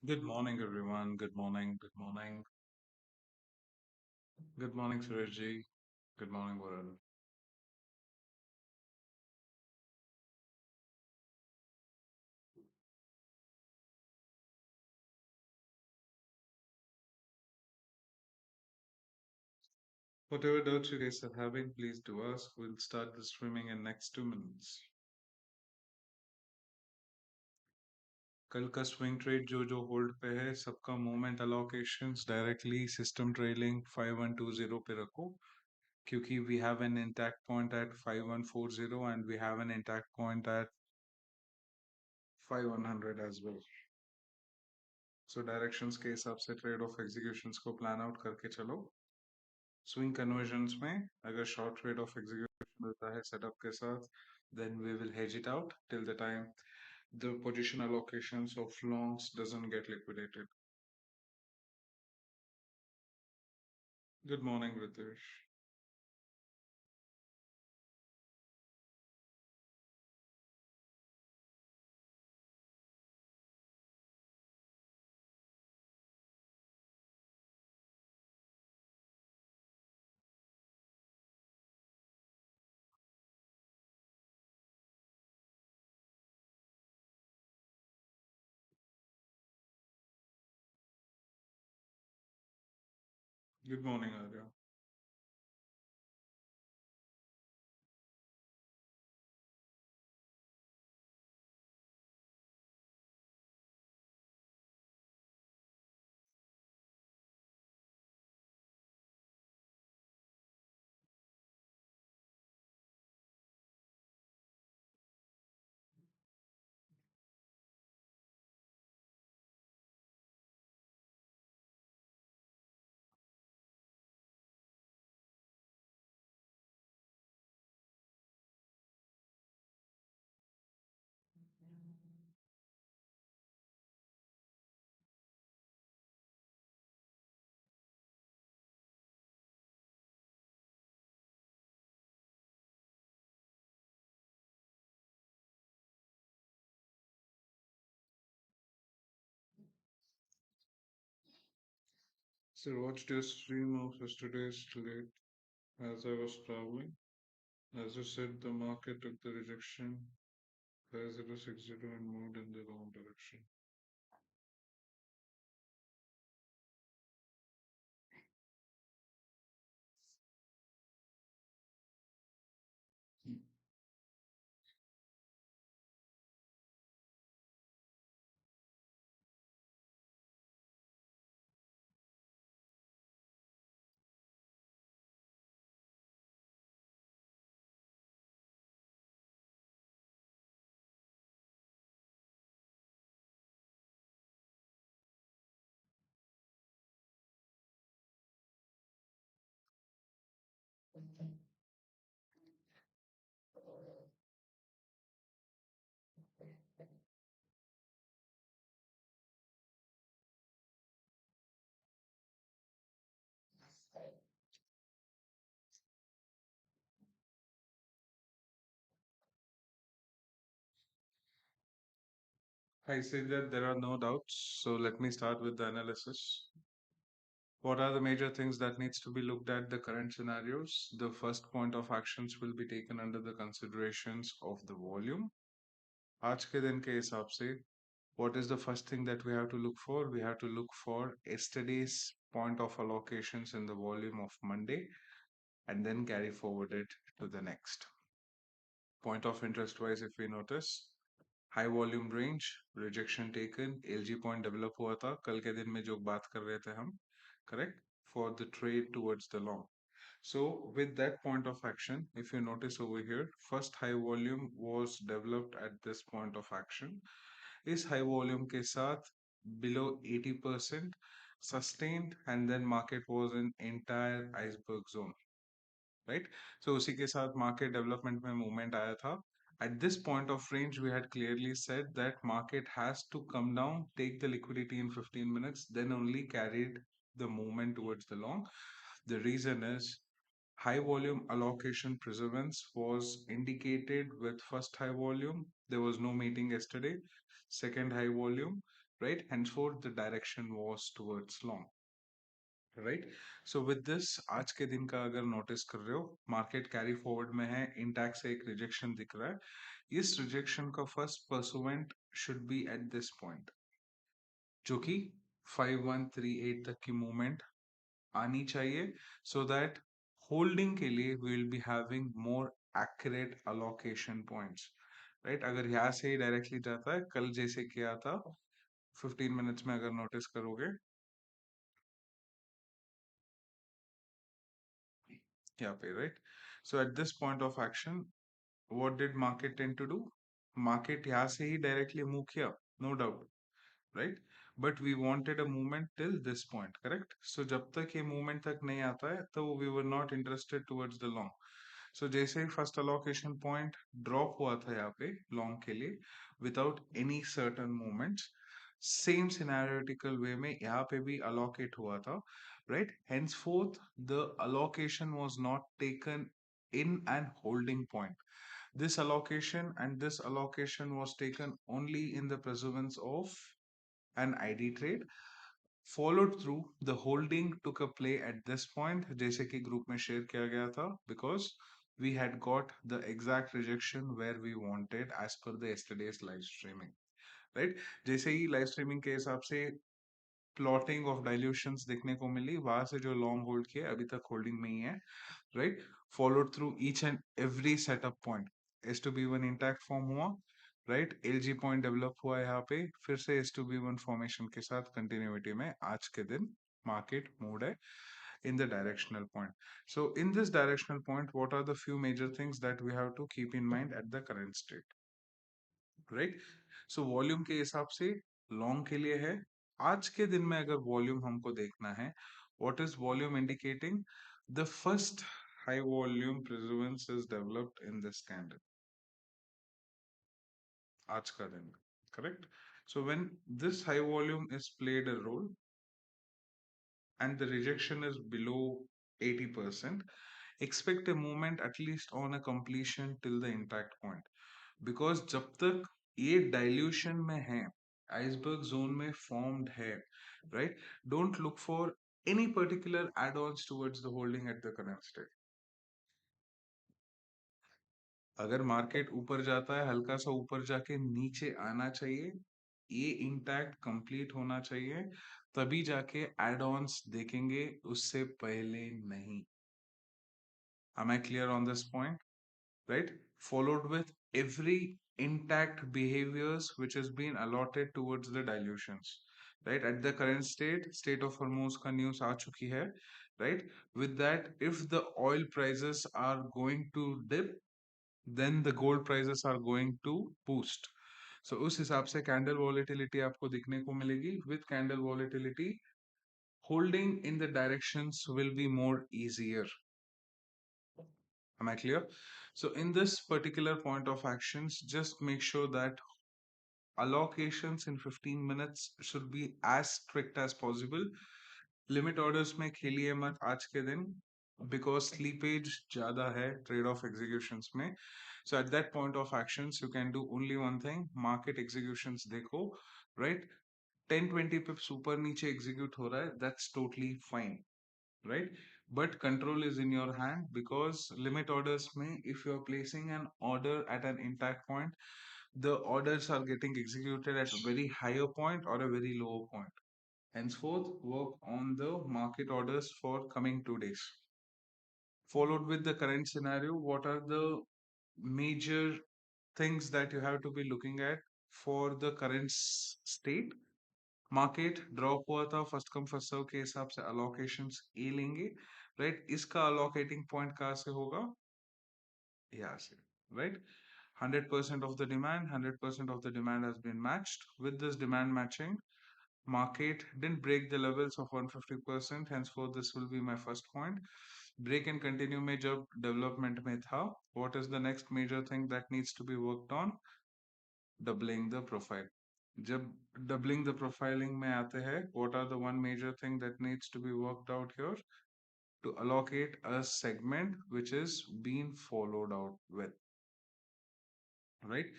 Good morning, everyone. Good morning. Good morning. Good morning, Surajji. Good morning, Varun. Whatever doubts you guys are having, please do ask. We'll start the streaming in next 2 minutes. कल का swing trade जो hold पे है सबका movement allocations directly system trailing 5120 पे रखो क्योंकि we have an intact point at 5140 and we have an intact point at 5100 as well. So directions के हिसाब से ट्रेड ऑफ एग्जीक्यूशंस को प्लान आउट करके चलो. स्विंग कन्वर्जन्स में अगर शॉर्ट ट्रेड ऑफ एग्जीक्यूशन मिलता है सेटअप के साथ, then we will hedge it out till the time the position allocations of longs doesn't get liquidated. Good morning, Ritesh. Good morning, Arya. So watched your stream of yesterday's late as I was traveling. As you said, the market took the rejection 5060 and moved in the wrong direction. I say that there are no doubts, so let me start with the analysis. What are the major things that needs to be looked at the current scenarios? The first point of actions will be taken under the considerations of the volume. आज के दिन के हिसाब से what is the first thing that we have to look for? We have to look for yesterday's point of allocations in the volume of Monday and then carry forward it to the next. Point of interest wise, if we notice, high volume range, rejection taken, LG point develop हुआ था कल के दिन में जो बात कर रहे थे हम, correct? For the trade towards the long. So with that point of action, if you notice over here, first high volume was developed at this point of action. इस high volume के साथ below 80% sustained and then market was in entire iceberg zone, right? So उसी के साथ market development में movement आया था. At this point of range, we had clearly said that market has to come down, take the liquidity in 15 minutes, then only carried the movement towards the long. The reason is high volume allocation preservance was indicated with first high volume. There was no meeting yesterday. Second high volume. right? Henceforth, the direction was towards long, right? So with this, आज के दिन का अगर notice कर रहे हो, market carry forward में है, इंटैक्ट से एक रिजेक्शन दिख रहा है। इस रिजेक्शन का first pursuant should be at this point, जो कि 5138 तक की मूवमेंट आनी चाहिए, सो दैट होल्डिंग के लिए we will be having more accurate allocation points, right? अगर यहाँ से ही डायरेक्टली जाता है, कल जैसे किया था 15 मिनट्स में, अगर नोटिस करोगे यहाँ पे, right? So eight this point of action, what did market tend to do? Market यहाँ से ही directly move किया, no doubt, right? But we wanted a movement till this point, correct? So जब तक ये movement तक नहीं आता है, तो we were not interested towards the long. So जैसे ही first allocation point drop हुआ था यहाँ पे long के लिए, without any certain movements, same scenariotical way में यहाँ पे भी allocate हुआ था, right? Henceforth, the allocation was not taken in an holding point. This allocation was taken only in the pursuance of an ID trade. Followed through, the holding took a play at this point, जैसे कि group में share किया गया था, because we had got the exact rejection where we wanted as per the yesterday's live streaming, right? जैसे ही live streaming के हिसाब से प्लॉटिंग ऑफ डाइल्यूशंस देखने को मिली, वहां से जो लॉन्ग होल्ड किया अभी तक होल्डिंग में ही है, right? Followed through each and every setup point. S2B1 intact form हुआ, right? LG point develop हुआ यहाँ पे, फिर से S2B1 formation के साथ continuity में आज के दिन market moved है in the directional point. So in this directional point, what are the few major things that we have to keep in mind at the current state, right? So volume के हिसाब से long के लिए है, आज के दिन में अगर volume हमको देखना है, what is volume indicating? The first high volume pursuance is developed in this candle, आज का दिन, correct? So when this high volume is played a role and the rejection is below 80%, expect a movement at least on a completion till the intact point. Because जब तक ये dilution में है, iceberg zone में formed है, right? Don't look for any particular add-ons towards the holding at the current state. अगर market ऊपर जाता है, हल्का सा ऊपर जाके नीचे आना चाहिए, ये इंटैक्ट कंप्लीट होना चाहिए, तभी जाके एड ऑन्स देखेंगे, उससे पहले नहीं। Am I clear on this point? Right? Followed with every intact behaviors which has been allotted towards the dilutions. Right? At the current state of Hormuz का news आ चुकी है. Right? With that, if the oil prices are going to dip, then the gold prices are going to boost. So उस हिसाब से candle volatility आपको दिखने को मिलेगी. With candle volatility, holding in the directions will be more easier. Am I clear? So in this particular point of actions, just make sure that allocations in 15 minutes should be as strict as possible. Limit orders में खेलिए मत आज के दिन, because sleepage ज़्यादा है trade off executions में. So at that point of actions, you can do only one thing, market executions देखो, right? 10-20 pips ऊपर नीचे execute हो रहा है, that's totally fine, right? But control is in your hand, because limit orders may, if you are placing an order at an intact point, the orders are getting executed at a very higher point or a very lower point. Henceforth, work on the market orders for coming 2 days. Followed with the current scenario, what are the major things that you have to be looking at for the current state? Market drop हुआ था, first come first serve के हिसाब से allocations ए लेंगे, right? इसका allocating point कहाँ से होगा? यहाँ से, right? 100% of the demand, 100% of the demand has been matched. With this demand matching, market didn't break the levels of 150%, henceforth this will be my first point. Break and continue में जब development में था, what is the next major thing that needs to be worked on? Doubling the profile. जब doubling the profiling में आते हैं, what are the one major thing that needs to be worked out here? To allocate a segment which is being followed out with, right?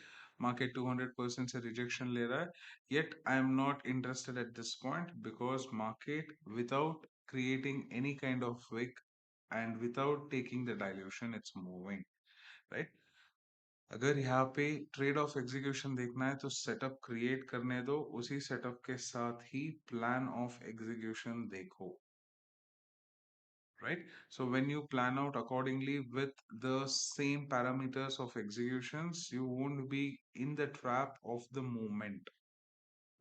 Market 200% से rejection ले रहा है, yet I am not interested at this point because market without creating any kind of wick and without taking the dilution it's moving, right? अगर यहाँ पे trade of execution देखना है तो सेटअप क्रिएट करने दो, उसी सेटअप के साथ ही प्लान ऑफ एग्जीक्यूशन देखो, right? So when you plan out accordingly with the same parameters of executions, you won't be in the trap of the movement,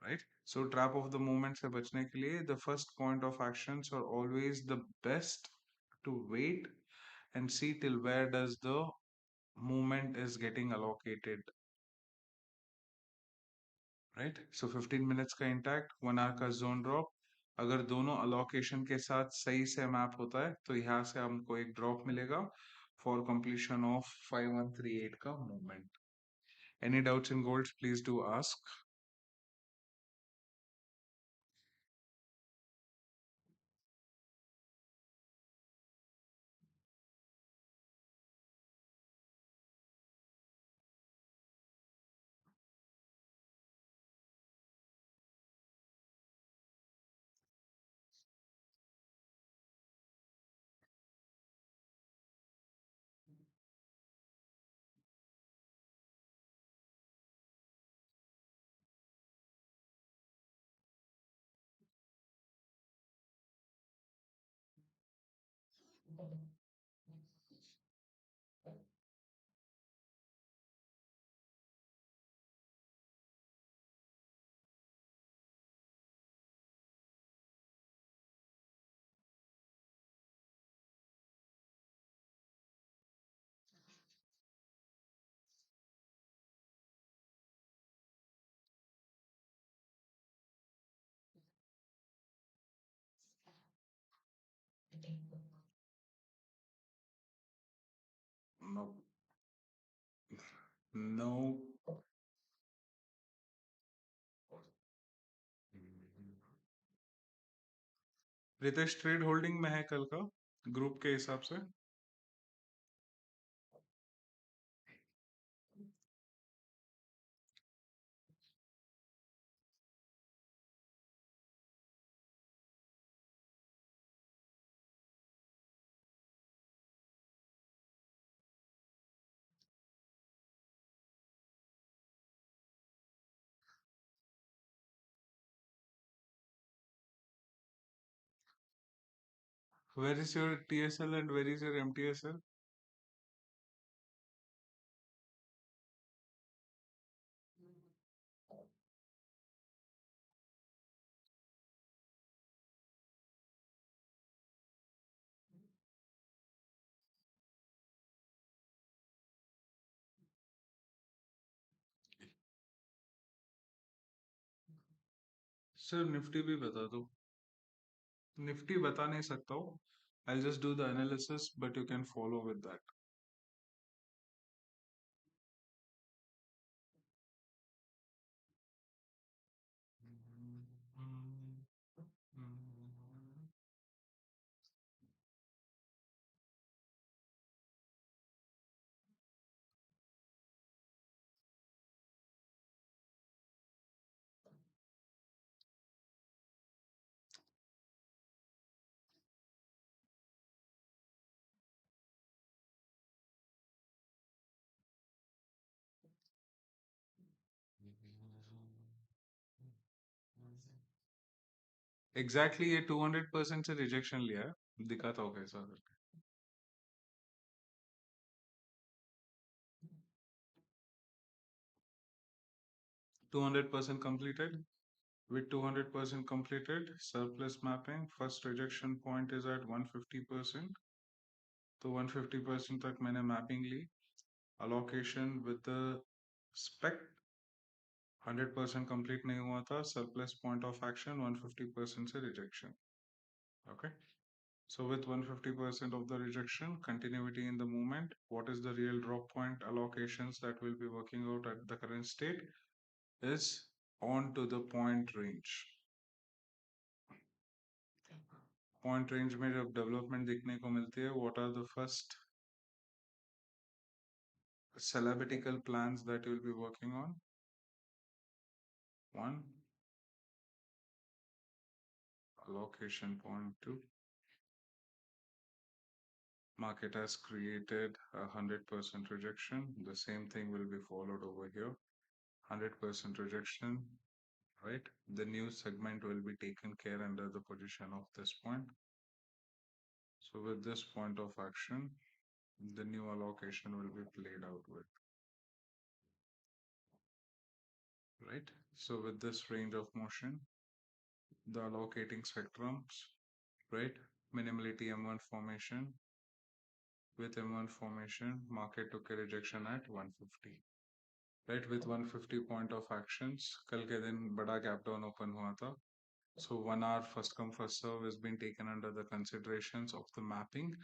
right? So trap of the movement से बचने के लिए the first point of actions are always the best to wait and see till where does the movement is getting allocated, right? So 15 minutes का intact, 1 our का zone drop, अगर दोनों allocation के साथ सही से मैप होता है तो यहाँ से हमको एक ड्रॉप मिलेगा फॉर कंप्लीशन ऑफ 5138 का movement. Any doubts in gold please do ask. No, no. Ritesh trade holding में है कल का ग्रुप के हिसाब से. Where is your TSL and where is your MTSL? Sir Nifty भी बता दो. निफ्टी बता नहीं सकता हूँ. I'll just do the analysis, but you can follow with that. Exactly ये 200% से रिजेक्शन लिया है, दिखाता हूँ कैसा करके. 200% completed. With 200% completed, surplus mapping, first rejection point is at 150%. तो 150% तक मैंने मैपिंग ली. Allocation with the spec 100% complete नहीं हुआ था. Surplus point of action 150% से rejection. Okay. So with 150% of the rejection, continuity in the movement, what is the real drop point allocations that will be working out at the current state is on to the point range. Point range में जब development देखने को मिलती है, what are the first celebritical plans that you'll be working on. One, allocation point two. Market has created 100% rejection. The same thing will be followed over here. 100% rejection, right? The new segment will be taken care under the position of this point. So with this point of action, the new allocation will be played out with, right? So with this range of motion, the allocating spectrums, right? Minimality M1 formation. With M1 formation, market took a rejection at 150. Right, with 150 point of actions, कल के दिन बड़ा gap down open हुआ था. So 1 hour first come first serve has been taken under the considerations of the mapping,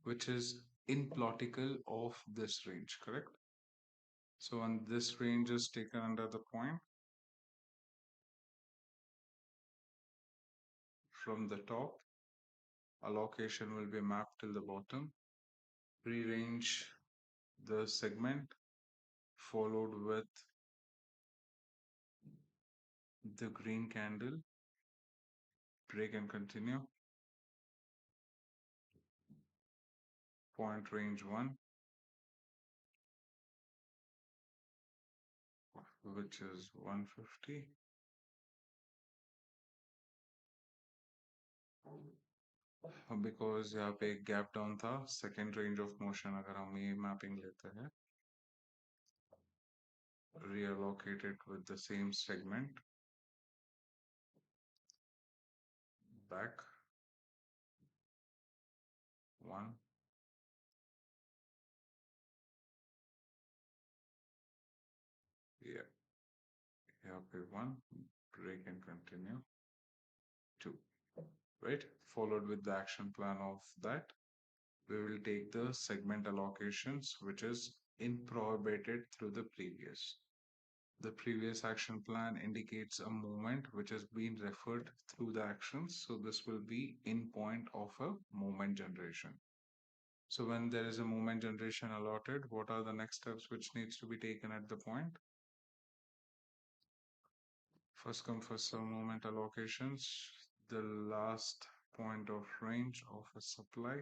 which is in plotical of this range, correct? So when this range is taken under the point, from the top, allocation will be mapped till the bottom, rearrange the segment, followed with the green candle, break and continue, point range 1, which is 150. Because यहाँ पे एक gap down था, second range of motion अगर हम ये mapping लेते हैं, reallocate it with the same segment, back, 1, yeah, यहाँ पे 1, break and continue, 2, right? Followed with the action plan of that, we will take the segment allocations, which is improbated through the previous. The previous action plan indicates a movement which has been referred through the actions. So this will be in point of a movement generation. So when there is a movement generation allotted, what are the next steps which needs to be taken at the point? First come first serve movement allocations, the last point of range of a supply,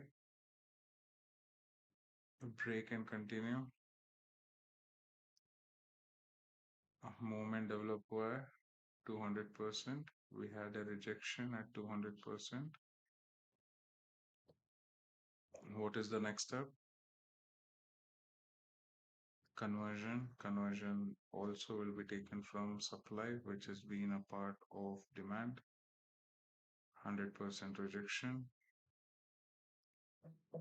break and continue, a movement develop हुआ है 200%. We had a rejection at 200%. What is the next step? Conversion also will be taken from supply, which has been a part of demand. 100% rejection.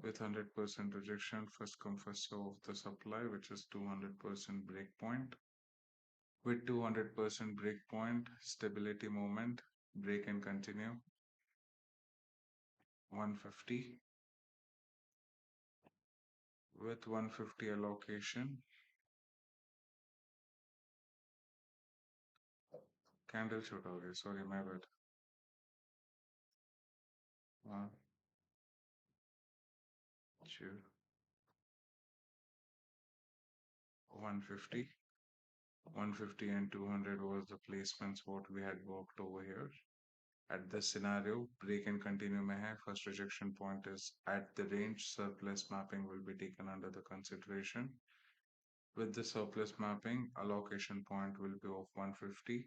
With 100% rejection, first come first serve of the supply, which is 200% breakpoint. With 200% breakpoint, stability moment, break and continue. 150. With 150 allocation, candle shoot हो गया, sorry, my bad. 1, 2, 150. 150 and 200 was the placements what we had worked over here. At this scenario, break and continue mein hai. First rejection point is at the range. Surplus mapping will be taken under the consideration. With the surplus mapping, allocation point will be of 150.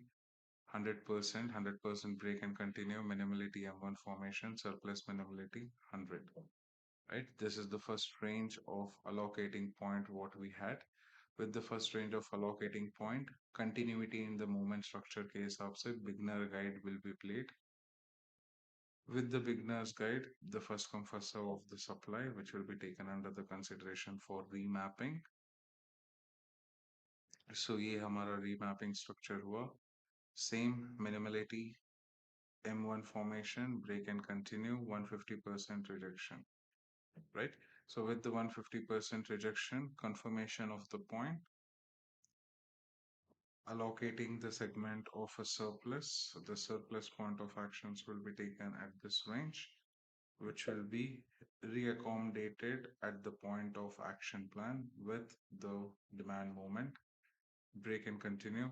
100% break and continue, minimality M1 formation, surplus minimality 100. Right, this is the first range of allocating point what we had. With the first range of allocating point, continuity in the movement structure के हिसाब से beginner guide will be played. With the beginner's guide, the first come first serve of the supply, which will be taken under the consideration for remapping. So ये हमारा remapping structure हुआ. Same minimality, M1 formation, break and continue, 150% rejection. Right? So with the 150% rejection, confirmation of the point, allocating the segment of a surplus, so the surplus point of actions will be taken at this range. which will be reaccommodated at the point of action plan with the demand moment, break and continue,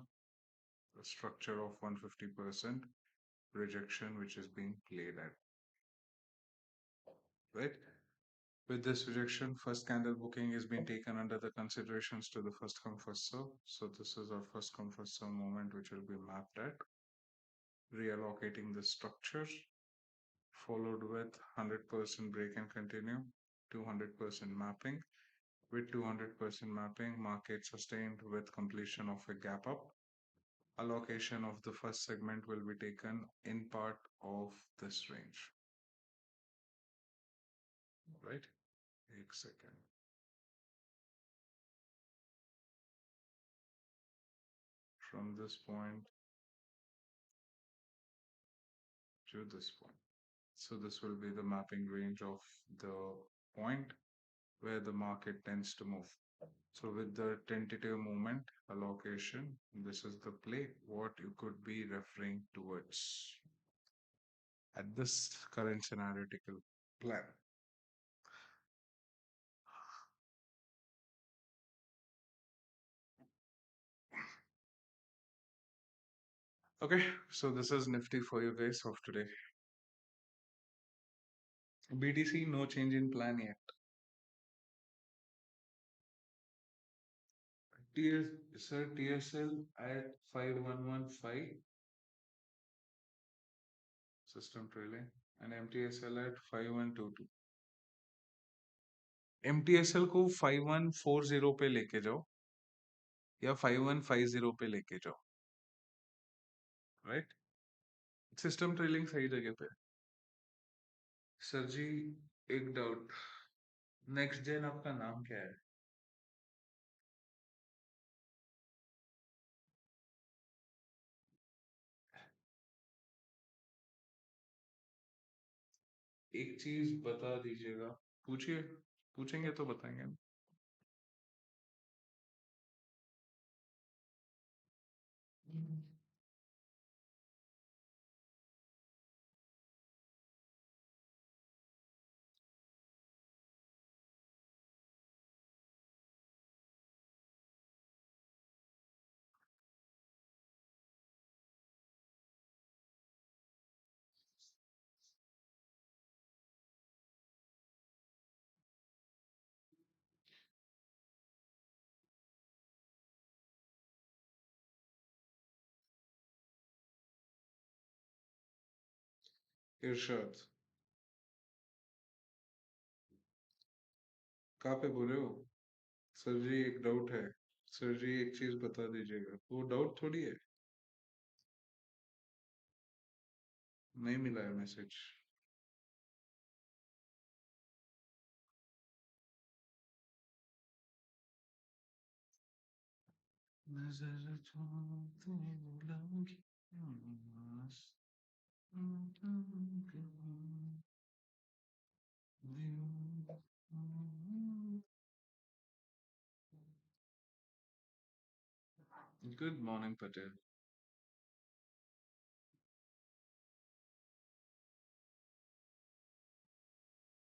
a structure of 150% rejection which is being played at, right? With this rejection, first candle booking is being taken under the considerations to the first come first serve. So this is our first come first serve moment which will be mapped at, reallocating the structure, followed with 100% break and continue, 200% mapping. With 200% mapping, market sustained with completion of a gap up. Allocation of the first segment will be taken in part of this range, right? एक second. From this point to this point. So this will be the mapping range of the point where the market tends to move. So with the tentative movement allocation, this is the play what you could be referring towards at this current scenariotical plan. Okay, so this is Nifty for you guys of today. BTC, no change in plan yet. Sir, TSL at 5115, system trailing, and MTSL at 5122. MTSL को 5140 पे लेके जाओ या 5150 पे लेके जाओ, right? System trailing सही जगह पे। सर जी, एक डाउट, नेक्स्ट जेन आपका नाम क्या है? एक चीज बता दीजिएगा, पूछिए, पूछेंगे तो बताएंगे। इरशाद, कहाँ पे बोले हो? सर जी एक डाउट है, सर जी एक चीज बता दीजिएगा, वो डाउट थोड़ी है। नहीं मिला है मैसेज। नजर चुराते बुलाऊंगी आस, गुड मॉर्निंग पटेल।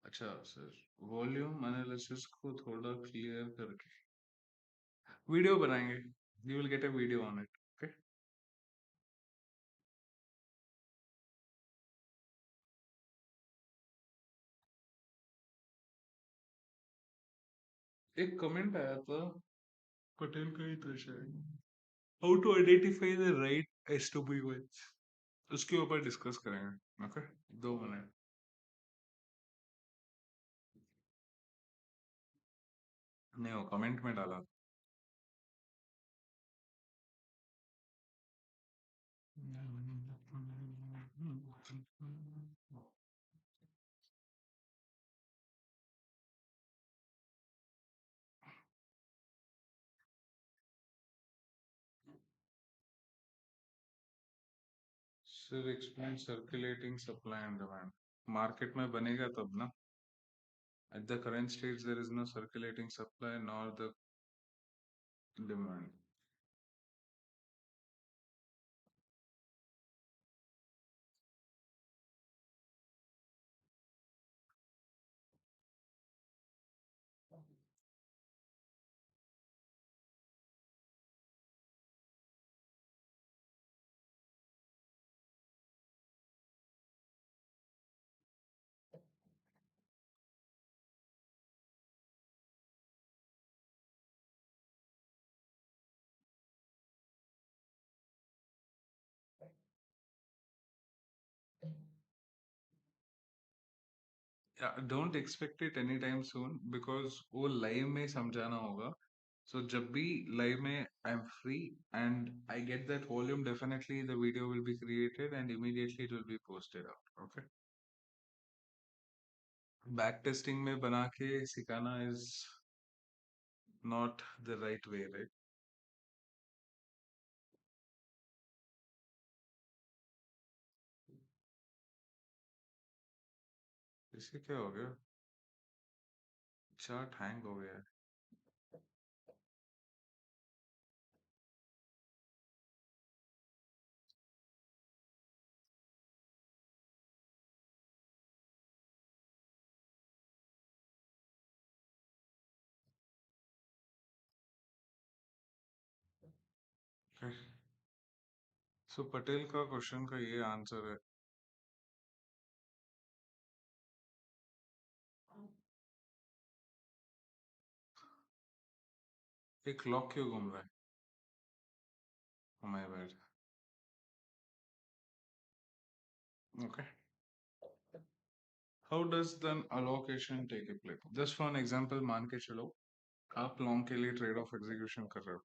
अच्छा सर, वॉल्यूम एनालिसिस को थोड़ा क्लियर करके वीडियो बनाएंगे, you will get a video on it, okay? एक कमेंट आया था पटेल का ही था शायद, how to identify the right as to be words, उसके ऊपर डिस्कस करेंगे, ओके? 2 मिनट। नहीं, वो कमेंट में डाला। Sir explain circulating supply and demand, market में बनेगा तब ना। At the current stage, there is no circulating supply nor the demand. Don't expect it any time soon because वो लाइव में समझाना होगा. So जब भी लाइव में I am free and I get that volume, definitely the video will be created and immediately it will be posted out. Okay. Back testing में बना के सिखाना is not the right way, right? इसे क्या हो गया? Chart hang हो गया है. सो पटेल का क्वेश्चन का ये आंसर है. एक लॉक क्यों घूम रहा है? My bad. Okay. How does then allocation take place? Just for an example मान के चलो आप लॉन्ग के लिए ट्रेड ऑफ एग्जीक्यूशन कर रहे हो.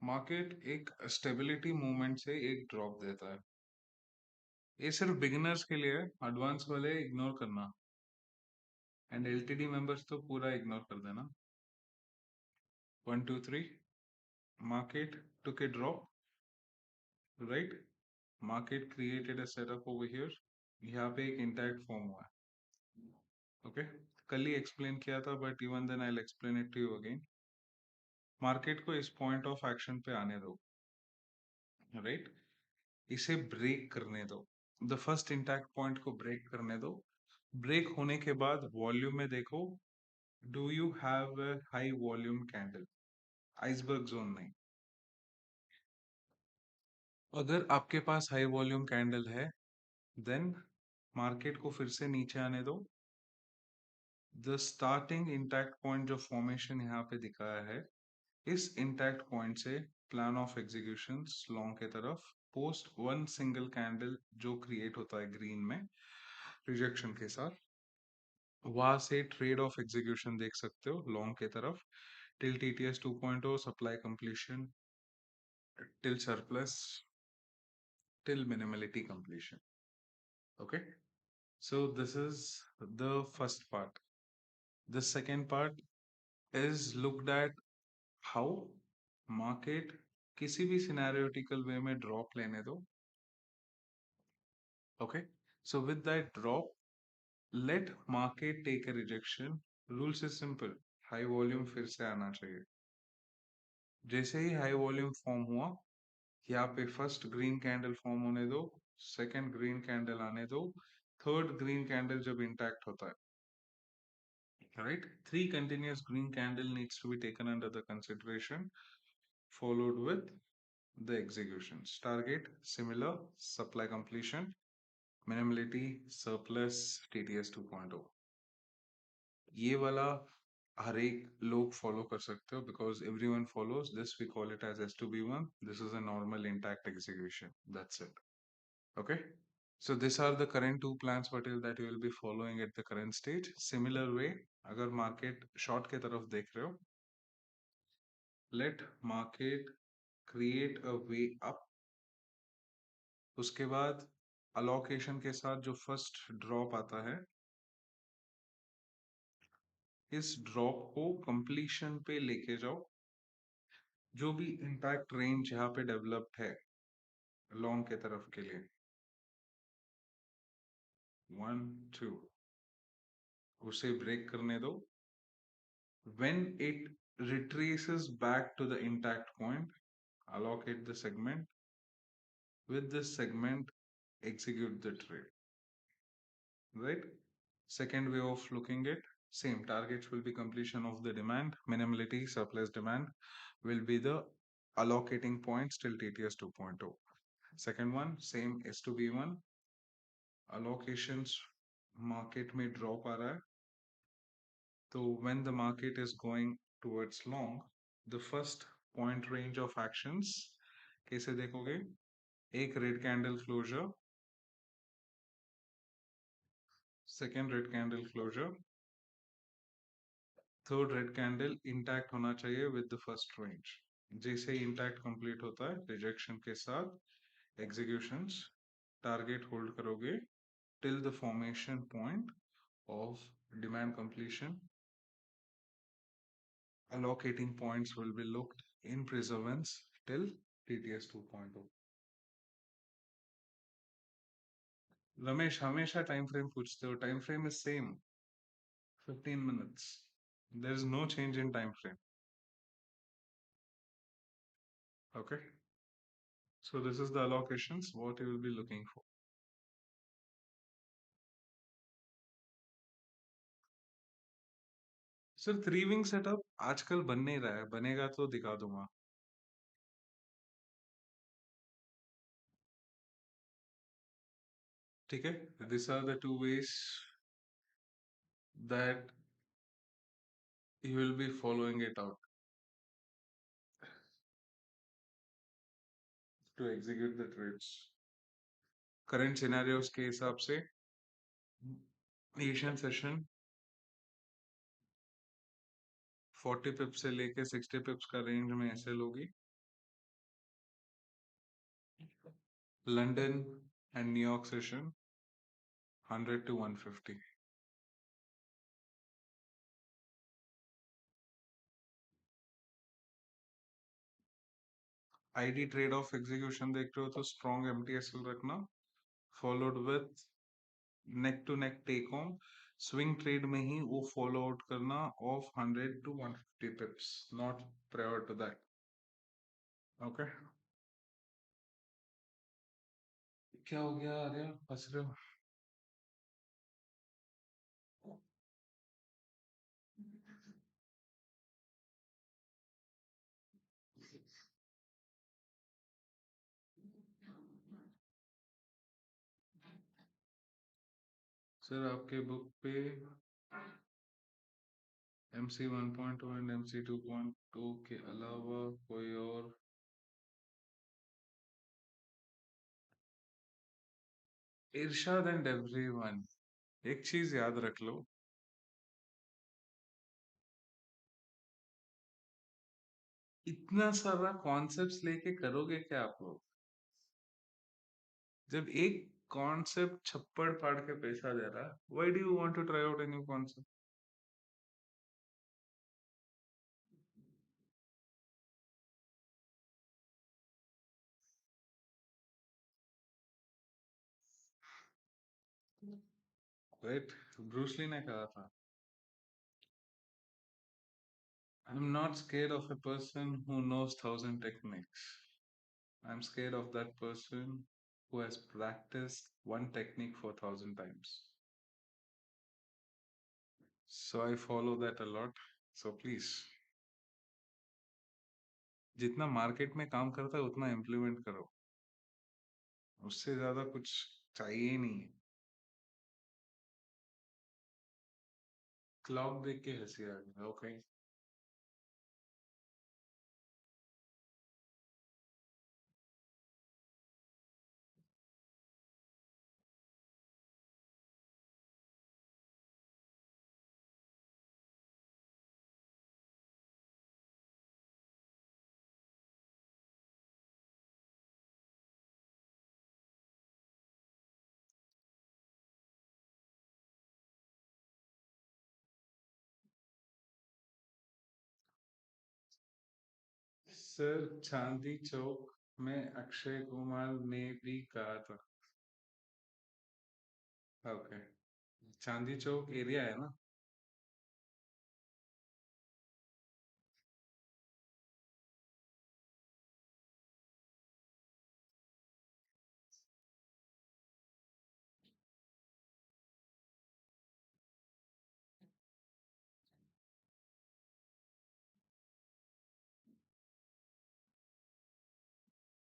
मार्केट एक स्टेबिलिटी मूवमेंट से एक ड्रॉप देता है. ये सिर्फ बिगिनर्स के लिए है, एडवांस वाले इग्नोर करना एंड एलटीडी मेंबर्स तो पूरा इग्नोर कर देना. 1 2 3 market took a drop, right? Market created a setup over here. यहाँ पे एक इंटैक्ट फॉर्म हुआ है. ओके. कल ही एक्सप्लेन किया था but even then I will explain it to you again. Market को इस पॉइंट ऑफ एक्शन पे आने दो, राइट? इसे ब्रेक करने दो. द फर्स्ट इंटैक्ट पॉइंट को ब्रेक करने दो. ब्रेक होने के बाद वॉल्यूम में देखो, do you have a high volume candle? Iceberg zone नहीं. अगर आपके पास हाई वॉल्यूम कैंडल है देन मार्केट को फिर से नीचे आने दो. द स्टार्टिंग इंटैक्ट पॉइंट जो फॉर्मेशन यहाँ पे दिखाया है, इस इंटैक्ट पॉइंट से प्लान ऑफ एग्जीक्यूशन लॉन्ग के तरफ पोस्ट वन सिंगल कैंडल जो क्रिएट होता है ग्रीन में रिजेक्शन के साथ, वहां से ट्रेड ऑफ एग्जीक्यूशन देख सकते हो लॉन्ग के तरफ till TTS 2.0 supply completion till surplus till minimality completion. Okay. So this is the first part. The second part is looked at how market किसी भी सिनेरियोटिकल वे में ड्रॉप लेने दो. Okay. So with that drop, let market take a rejection. Rules is simple. High volume फिर से आना चाहिए. जैसे ही हाई वॉल्यूम फॉर्म हुआ, यहाँ पे फर्स्ट ग्रीन कैंडल फॉर्म होने दो, सेकंड ग्रीन कैंडल आने दो, थर्ड ग्रीन कैंडल जब इंटैक्ट होता है, right? 3 continuous green candle needs to be taken under the consideration, followed with the executions. Target similar, supply completion, minimality, surplus, TTS 2.0. ये वाला हर एक लोग फॉलो कर सकते हो because everyone follows this. We call it as S2B1. This is a normal intact execution. That's it. Okay. So these are the current two plans Patel that you will be following at the current stage. Similar way, अगर market short के तरफ देख रहे हो, let market create a way up. उसके बाद allocation के साथ जो first drop आता है, इस drop को completion पे लेके जाओ. जो भी impact range यहाँ पे developed है long के तरफ के लिए 1 2 उसे break करने दो. When it retraces back to the intact point, allocate the segment. With this segment, execute the trade. Right? Second way of looking at same targets will be completion of the demand, minimality, surplus demand will be the allocating points till TTS 2.0. Second one, same S2B1 allocations market may drop आ रहा है. So when the market is going towards long, the first point range of actions कैसे देखोगे? एक red candle closure, second red candle closure, third red candle intact होना चाहिए with the first range. जैसे ही intact complete होता है rejection के साथ एग्जीक्यूशंस टारगेट होल्ड करोगे till the formation point of demand completion. Allocating points will be looked in preservance till TTS 2.0. Ramesh हमेशा time frame पूछते हो, time frame is same 15 minutes. There is no change in time frame. Okay, so this is the allocations what you will be looking for. Sir 3 wing setup आजकल बन नहीं रहा है, बनेगा तो दिखा दूंगा। ठीक है, these are the two ways that you will be following it out to execute the trades. Current scenarios के हिसाब से एशियन सेशन 40 पिप्स से लेके 60 पिप्स का रेंज में ऐसे लोगी। London and New York session 100 to 150। ID trade of execution देख रहे हो तो स्ट्रॉन्ग एमटीएसएल रखना, followed with neck to neck take home. Swing trade में ही वो फॉलो आउट करना of 100 to 150 pips, not prior to that. Okay, क्या हो गया आर्या, हंस रहे हो? सर आपके बुक पे MC 1.2 एंड MC 2.2 के अलावा कोई और? इरशाद एंड एवरीवन, एक चीज याद रख लो, इतना सारा कॉन्सेप्ट्स लेके करोगे क्या आप लोग? जब एक कॉन्सेप्ट छप्पड़ फाड़ के पैसा दे रहा है, why do you want to try out a new concept? Right, Bruce Lee ने कहा था, I am not scared of a person who knows 1000 techniques, I am scared of that person who has practiced one technique for 1000 times. So I follow that a lot. So please, जितना market में काम करता है उतना implement करो, उससे ज्यादा कुछ चाहिए ही नहीं है। क्लाउड देख के हंसी आ गई। ओके, सर चांदी चौक में अक्षय कुमार ने भी कहा था। ओके, चांदी चौक एरिया है ना?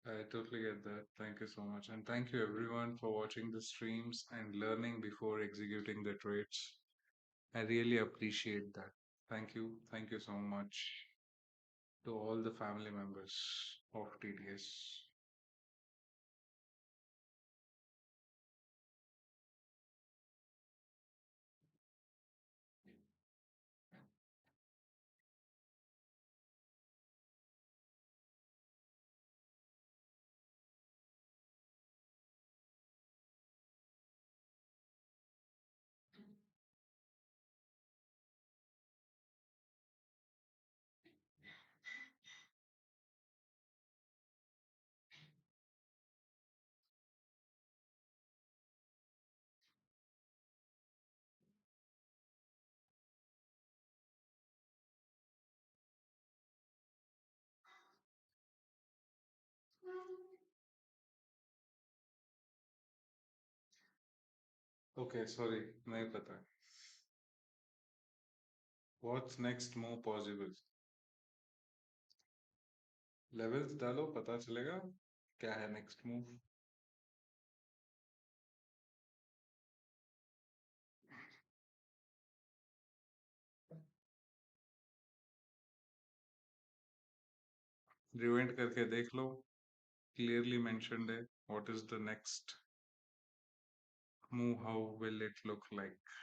I totally get that. Thank you so much. And thank you everyone for watching the streams and learning before executing the trades. I really appreciate that. Thank you. Thank you so much to all the family members of TTS. Okay sorry, नहीं पता। What's next move possible? Levels डालो, पता चलेगा क्या है next move. रिवेंट करके देख लो, clearly mentioned है what is the next move, how will it look like.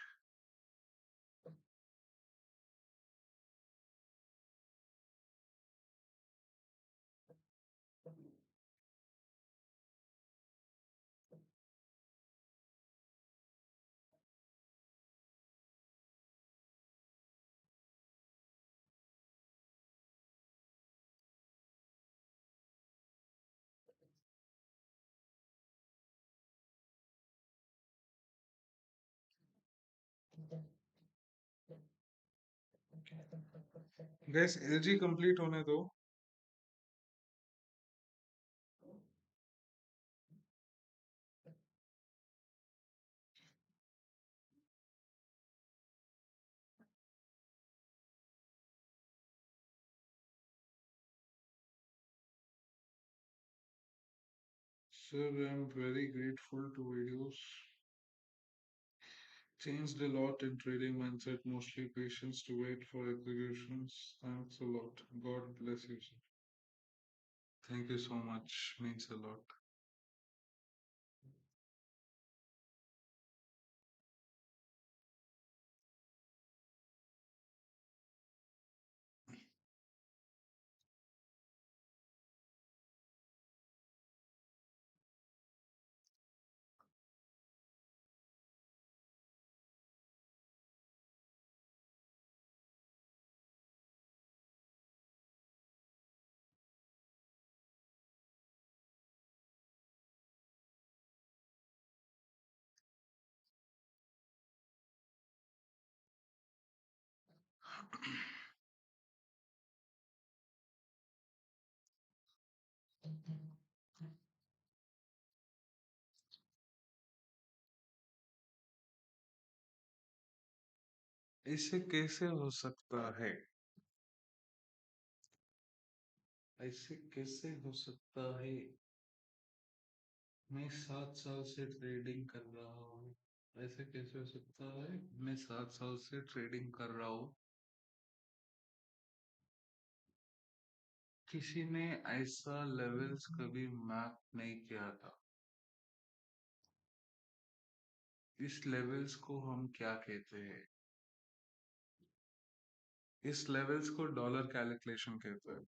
Guys, LG complete होने दो। Sir, I'm very grateful to videos. Changed a lot in trading mindset, mostly patience to wait for executions. Thanks a lot. God bless you, sir. Thank you so much. Means a lot. ऐसे कैसे हो सकता है? ऐसे कैसे हो सकता है? मैं 7 साल से ट्रेडिंग कर रहा हूँ। ऐसे कैसे हो सकता है? मैं 7 साल से ट्रेडिंग कर रहा हूँ। किसी ने ऐसा लेवल्स कभी मैप नहीं किया था। इस लेवल्स को हम क्या कहते हैं? इस लेवल्स को डॉलर कैलकुलेशन कहते हैं।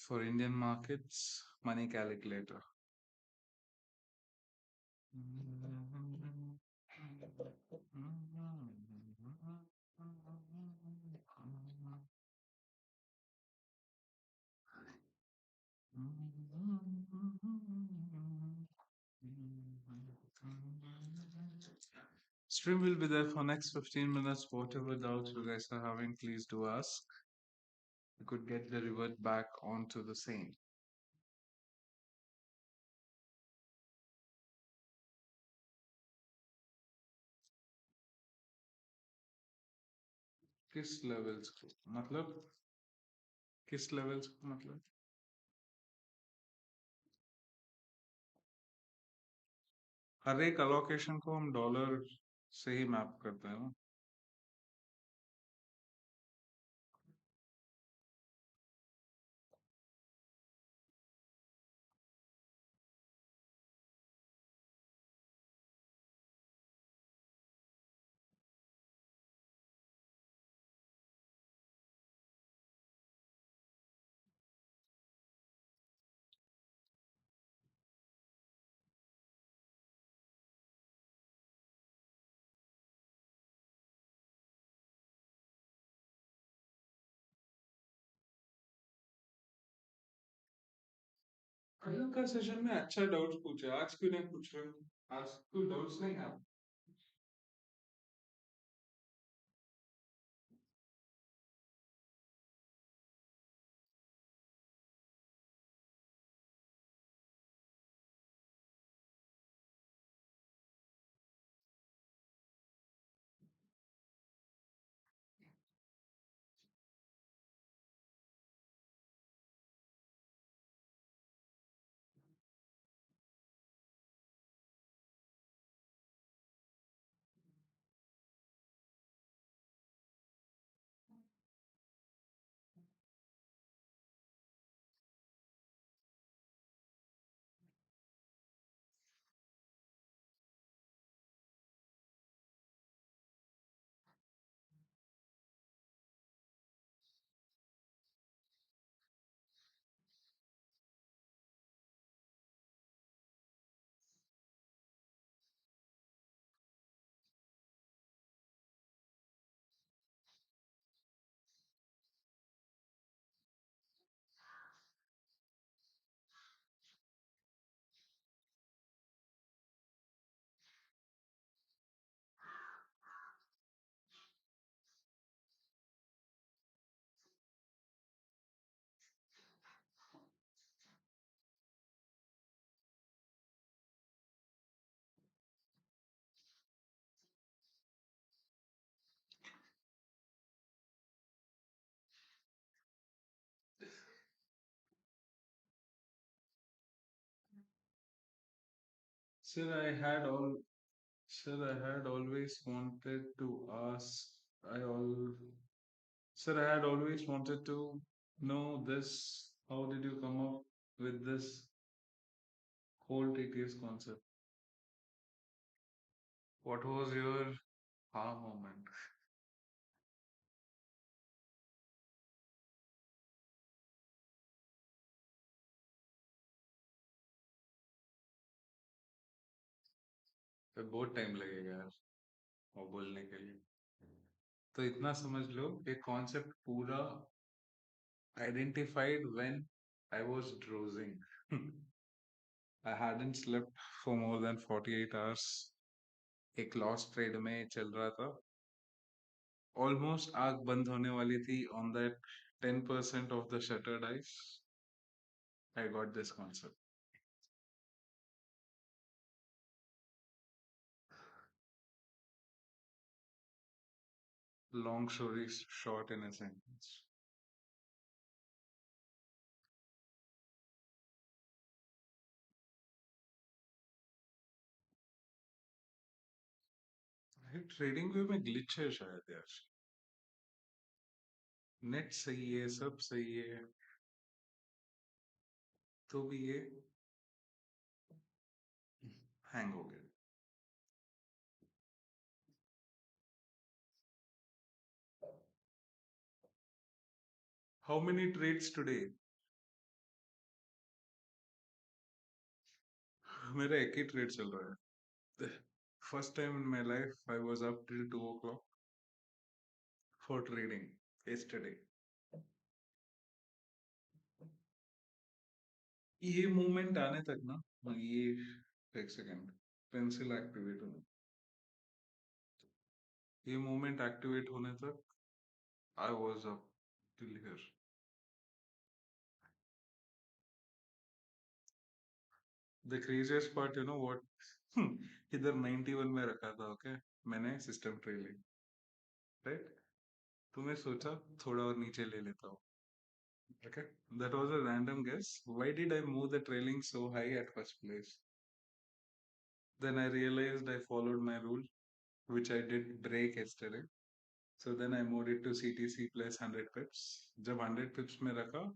For Indian markets, money calculator. Stream will be there for next 15 minutes. Whatever doubts you guys are having, please do ask. You could get the revert back onto the same. किस levels को मतलब? किस levels को मतलब? हर एक allocation को हम dollar से ही मैप करते हैं ना। कल का सेशन में अच्छा डाउट्स पूछे, आज क्यों नहीं पूछ रहे हो? आज कोई डाउट्स नहीं है? Sir, I had always wanted to ask. I all, Sir, I had always wanted to know this. How did you come up with this whole TTS concept? What was your moment? बहुत time लगेगा यार वो बोलने के लिए. तो इतना समझ लो ये कॉन्सेप्ट पूरा identified when I was drowsing. I hadn't slept for more than 48 hours. एक लॉस ट्रेड में चल रहा था. ऑलमोस्ट आग बंद होने वाली थी. On that 10% of the shattered eyes I got this concept. Long story short in a sentence. Trading view में ग्लिच है शायद यार. नेट सही है, सब सही है, तो भी ये हैंग हो गया. How many trades today? मेरा एक ही ट्रेड चल रहा है. First time in my life, I was up till 2 o'clock for trading yesterday. ये मूवमेंट आने तक ना, ये एक सेकेंड, पेंसिल एक्टिवेट होने, ये मूवमेंट एक्टिवेट होने तक I was up till here. The craziest part, you know what? इधर 91 में रखा था, ओके, मैंने सिस्टम ट्रेलिंग, राइट. तो मैं सोचा थोड़ा और नीचे ले लेता हूँ. Okay, that was a random guess. Why did I move the trailing so high at first place? Then I realized I followed my rule, which I did break yesterday. So then I moved it to CTC plus 100 pips. जब 100 pips में रखा,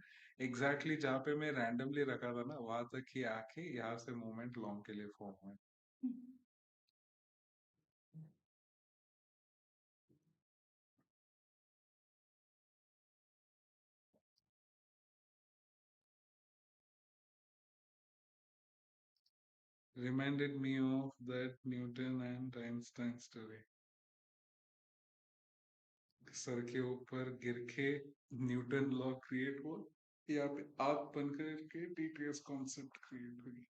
exactly जहाँ पे मैं randomly रखा था ना, वहां तक ही आके यहाँ से movement long के लिए form हुआ. Reminded me of that Newton and Einstein story. Sir के ऊपर गिर के न्यूटन लॉ क्रिएट हुआ. यहाँ पे आग बंद करके टीटीएस कॉन्सेप्ट क्रिएट हुई।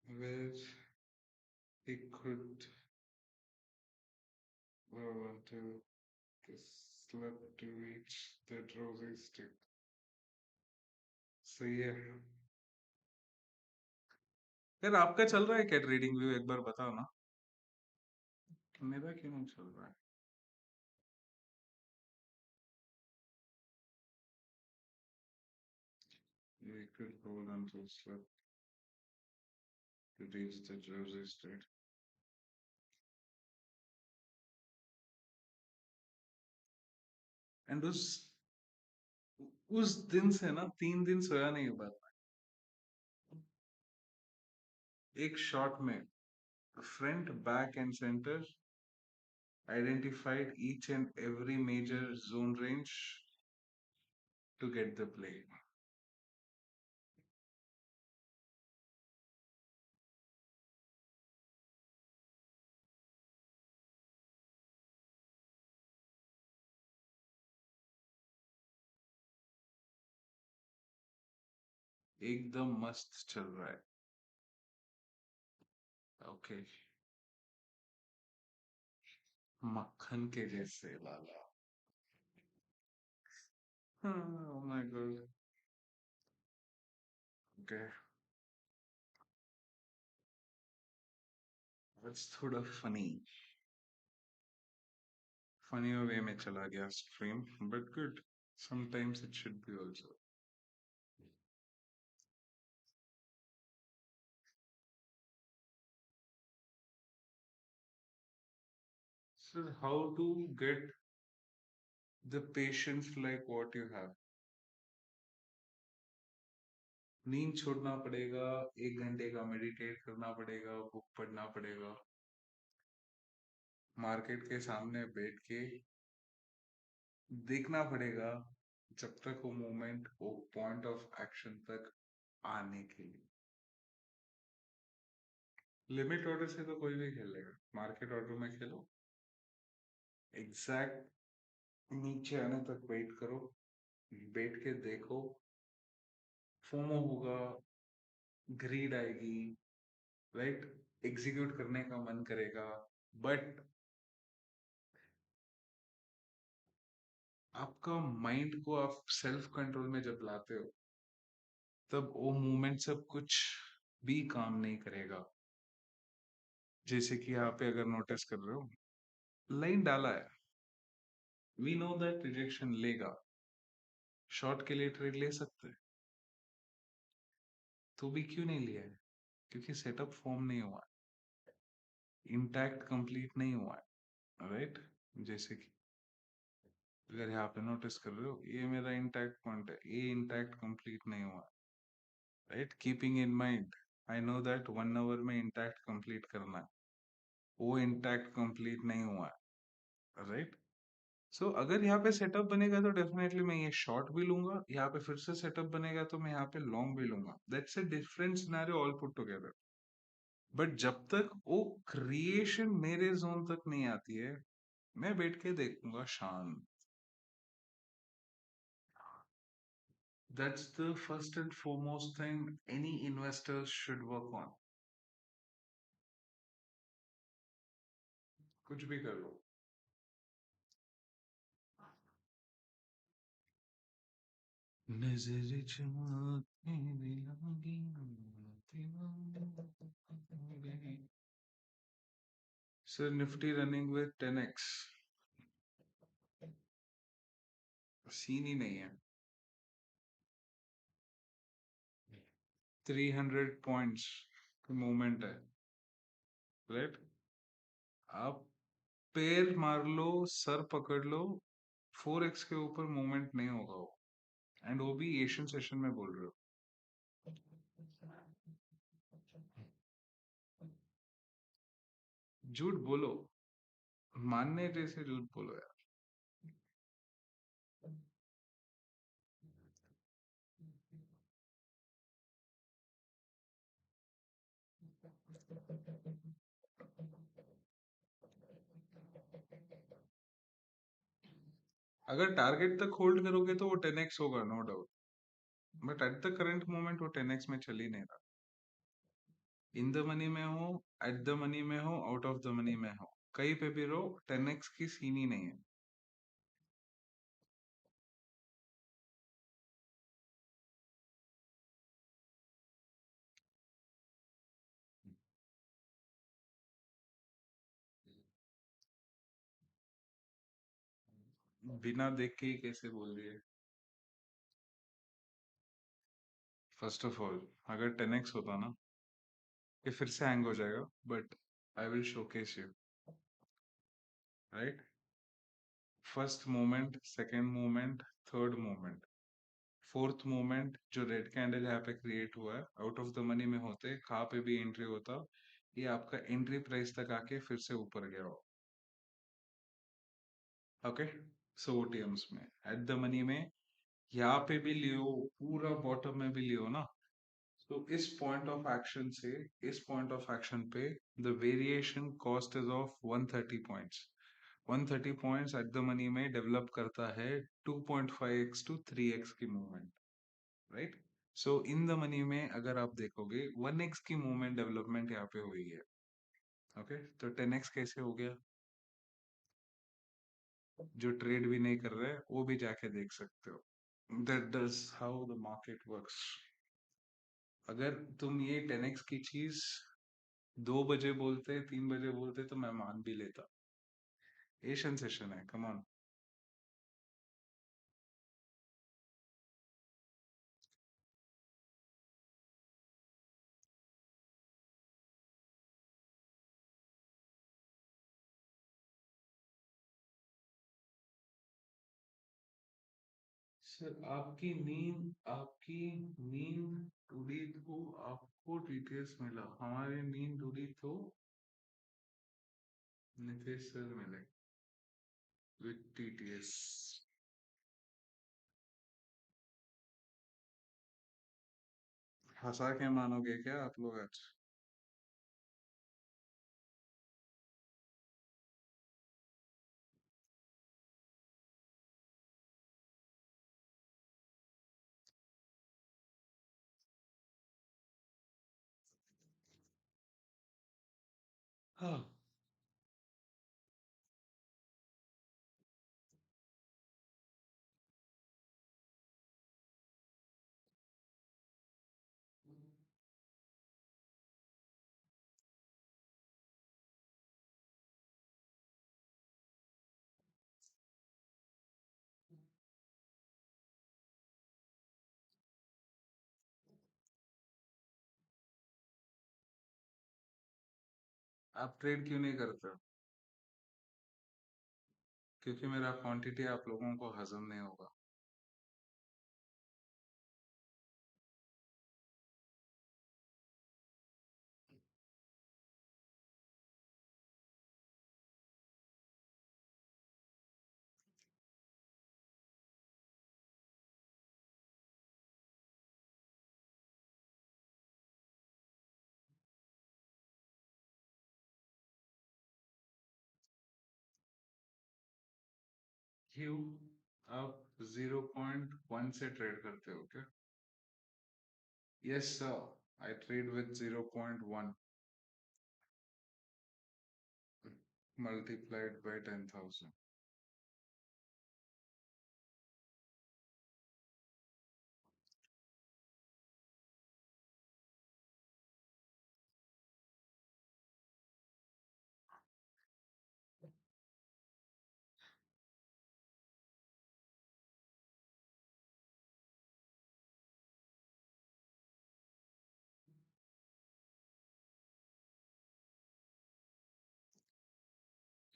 Where he could want to slip to reach the rosy stick. सही है। यार आपका चल रहा है क्या ट्रेडिंग व्यू, एक बार बताओ ना। मेरा क्यों नहीं चल रहा है? We could hold on to slip to reach the rosy stick. And उस दिन से ना 3 दिन सोया नहीं हुआ। एक शॉट में front back and centre identified each and every major zone range to get the play. एकदम मस्त चल रहा है। ओके, मक्खन के जैसे लाला। Oh my god. Okay, that's थोड़ा फनी वे में चला गया stream, but good, sometimes it should be also. So how to get the patience like what you have? नींद छोड़ना पड़ेगा, 1 घंटे का मेडिटेट करना पड़ेगा, बुक पढ़ना पड़ेगा, मार्केट के सामने बैठ के देखना पड़ेगा जब तक वो मोमेंट वो पॉइंट ऑफ एक्शन तक आने के लिए। लिमिट ऑर्डर से तो कोई भी खेल लेगा, मार्केट ऑर्डर में खेलो, एग्जैक्ट नीचे आने तक वेट करो, बैठ के देखो, फोमो होगा, ग्रीड आएगी, राइट, एग्जीक्यूट करने का मन करेगा, बट आपका माइंड को आप सेल्फ कंट्रोल में जब लाते हो तब वो मूवमेंट सब कुछ भी काम नहीं करेगा। जैसे कि यहाँ पे अगर नोटिस कर रहे हो, लाइन डाला है, वी नो दैट रिजेक्शन लेगा, शॉर्ट के लिए ट्रेड ले सकते हैं, तो भी क्यों नहीं लिया है? क्योंकि सेटअप फॉर्म नहीं हुआ, इंटैक्ट कंप्लीट नहीं हुआ है, राइट। जैसे कि अगर यहाँ पे नोटिस कर रहे हो, ये मेरा इंटैक्ट पॉइंट है, ये इंटैक्ट कंप्लीट नहीं हुआ, right. Keeping in mind, I know that 1 hour में इंटैक्ट कंप्लीट करना है, वो इंटैक्ट कंप्लीट नहीं हुआ है, राइट। सो अगर यहाँ पे सेटअप बनेगा तो डेफिनेटली मैं ये शॉर्ट भी लूंगा, यहाँ पे फिर से सेटअप बनेगा तो मैं यहाँ पे लॉन्ग भी लूंगा, that's a different scenario all put together. But जब तक वो क्रिएशन मेरे जोन तक नहीं आती है, मैं बैठ के देखूंगा शांत। That's the first and foremost thing any investors should work on. कुछ भी कर लो। नजर चुराने लगी, sir Nifty running with 10x, सीन ही नहीं है। 300 पॉइंट्स की मूवमेंट है, राइट। आप पैर मार लो, सर पकड़ लो, 4x के ऊपर मूवमेंट नहीं होगा वो, एंड वो भी एशियन सेशन में बोल रहे हो। झूठ बोलो, मानने जैसे झूठ बोलो यार। अगर टारगेट तक होल्ड करोगे तो वो 10x होगा, no doubt, but at the current moment वो 10x में चल ही नहीं रहा। इन द मनी में हो, एट द मनी में हो, आउट ऑफ द मनी में हो, कहीं पे भी रहो, 10x की सीन ही नहीं है। बिना देख के ही कैसे बोल दिए? फर्स्ट ऑफ ऑल, अगर 10x होता ना, ये फिर से हैंग हो जाएगा, but I will showcase you, right? First moment, second moment, third moment, fourth moment जो रेड कैंडल यहाँ पे क्रिएट हुआ है, आउट ऑफ द मनी में होते, कहाँ पे भी एंट्री होता, ये आपका एंट्री प्राइस तक आके फिर से ऊपर गया हो। ओके, सो ओटीएम्स में एट द मनी में यहाँ पे भी लियो, पूरा बॉटम में भी लियो ना, तो इस पॉइंट ऑफ एक्शन से इस पॉइंट ऑफ एक्शन पे the variation cost is of 130 points. 130 points at the money में डेवलप करता है 2.5x टू 3x की movement, right? So in the money में अगर आप देखोगे 1x की मूवमेंट डेवलपमेंट यहाँ पे हुई है। ओके, तो 10x कैसे हो गया? जो ट्रेड भी नहीं कर रहे वो भी जाके देख सकते हो। That does how the market works. अगर तुम ये 10x की चीज 2 बजे बोलते, 3 बजे बोलते, तो मैं मान भी लेता। एशियन सेशन है, कम ऑन। सर आपकी नींद टूटी तो आपको टीटीएस मिला, हमारी नींद टूटी तो नितेश सर मिले विद टीटीएस। हंसा के मानोगे क्या आप लोग आज? हाँ, आप ट्रेड क्यों नहीं करते हो? क्योंकि मेरा क्वांटिटी आप लोगों को हजम नहीं होगा। क्यों? आप 0.1 से ट्रेड करते हो क्या? Yes sir, I trade with 0.1 multiplied by 10,000।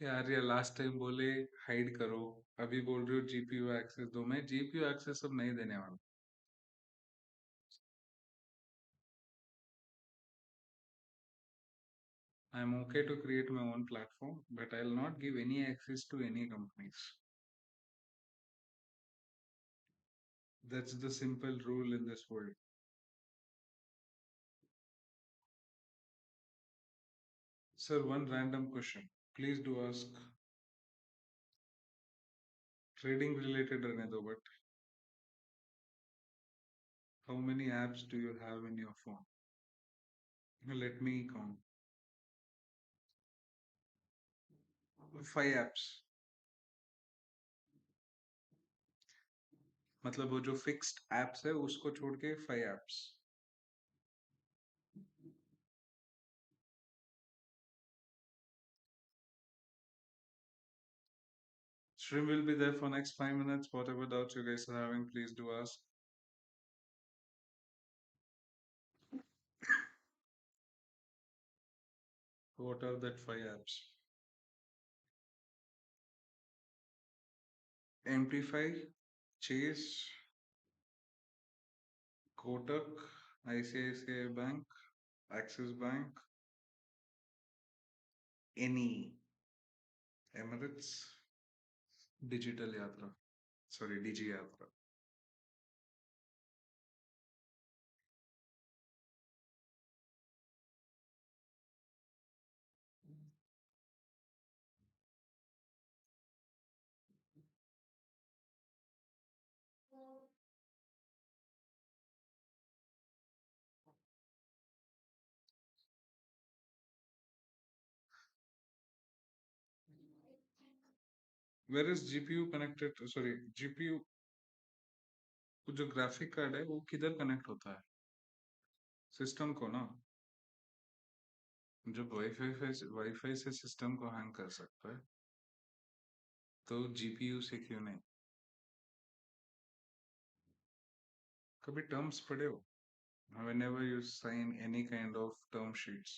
यार ये लास्ट टाइम बोले हाइड करो, अभी बोल रहे हो जीपीयू एक्सेस दो। मैं जीपीयू एक्सेस सब नहीं देने वाला। I am okay to create my own platform, but I will not give any access to any companies. That's the simple rule in this world. Sir, one random question. Please do ask. Trading related रहने दो, but how many apps do you have in your phone? Let me count. 5 apps. मतलब वो जो fixed apps है उसको छोड़ के 5 apps. Stream will be there for next 5 minutes. Whatever doubts you guys are having, please do ask. What are that 5 apps? Amplify, Chase, Kotak, ICICI Bank, Axis Bank, any Emirates, Digital Yatra. Sorry, DG Yatra. Where is GPU connected? Sorry, GPU जो graphic card है वो किधर connect होता है? System को ना. जब wifi से सिस्टम को हैंग कर सकता है तो जीपीयू से क्यों नहीं? कभी टर्म्स पढ़े हो? Whenever you sign any kind of term sheets.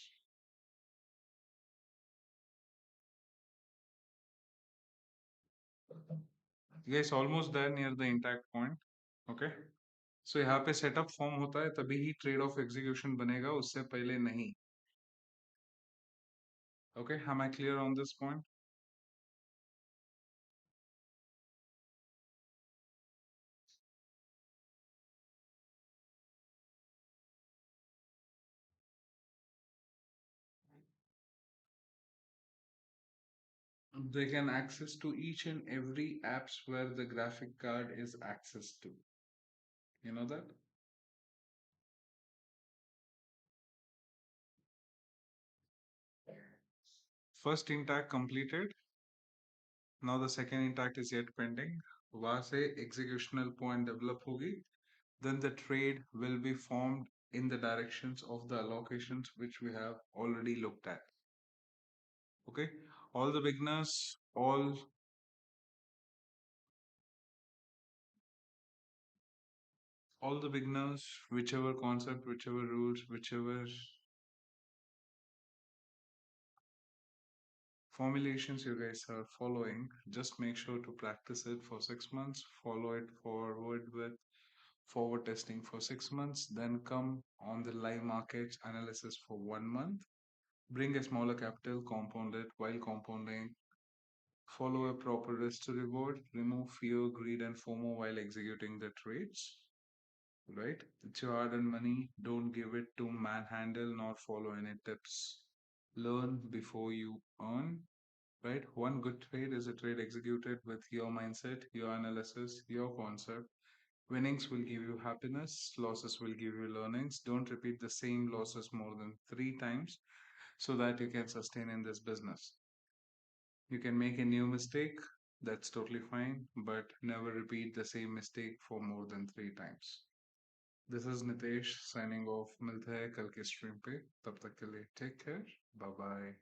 Yes, almost there near the intact point. Okay. So यहाँ पे सेटअप फॉर्म होता है तभी ही ट्रेड ऑफ एग्जीक्यूशन बनेगा, उससे पहले नहीं. Okay, am I clear on this point? They can access to each and every apps where the graphic card is access to. You know that? First intact completed. Now the second intact is yet pending. वहां से executional point develop होगी. Then the trade will be formed in the directions of the allocations which we have already looked at. Okay, all the beginners, all the beginners, whichever concept, whichever rules, whichever formulations you guys are following, just make sure to practice it for 6 months, follow it forward with forward testing for 6 months, then come on the live markets analysis for 1 month, bring a smaller capital, compound it while compounding, follow a proper risk to reward, remove fear, greed, and FOMO while executing the trades. Right? It's your hard earned money. Don't give it to manhandle nor follow any tips. Learn before you earn. Right? One good trade is a trade executed with your mindset, your analysis, your concept. Winnings will give you happiness, losses will give you learnings. Don't repeat the same losses more than 3 times so that you can sustain in this business. You can make a new mistake, that's totally fine, but never repeat the same mistake for more than 3 times. This is Nitesh signing off. मिलते हैं कल के stream पे. तब तक के लिए take care. Bye bye.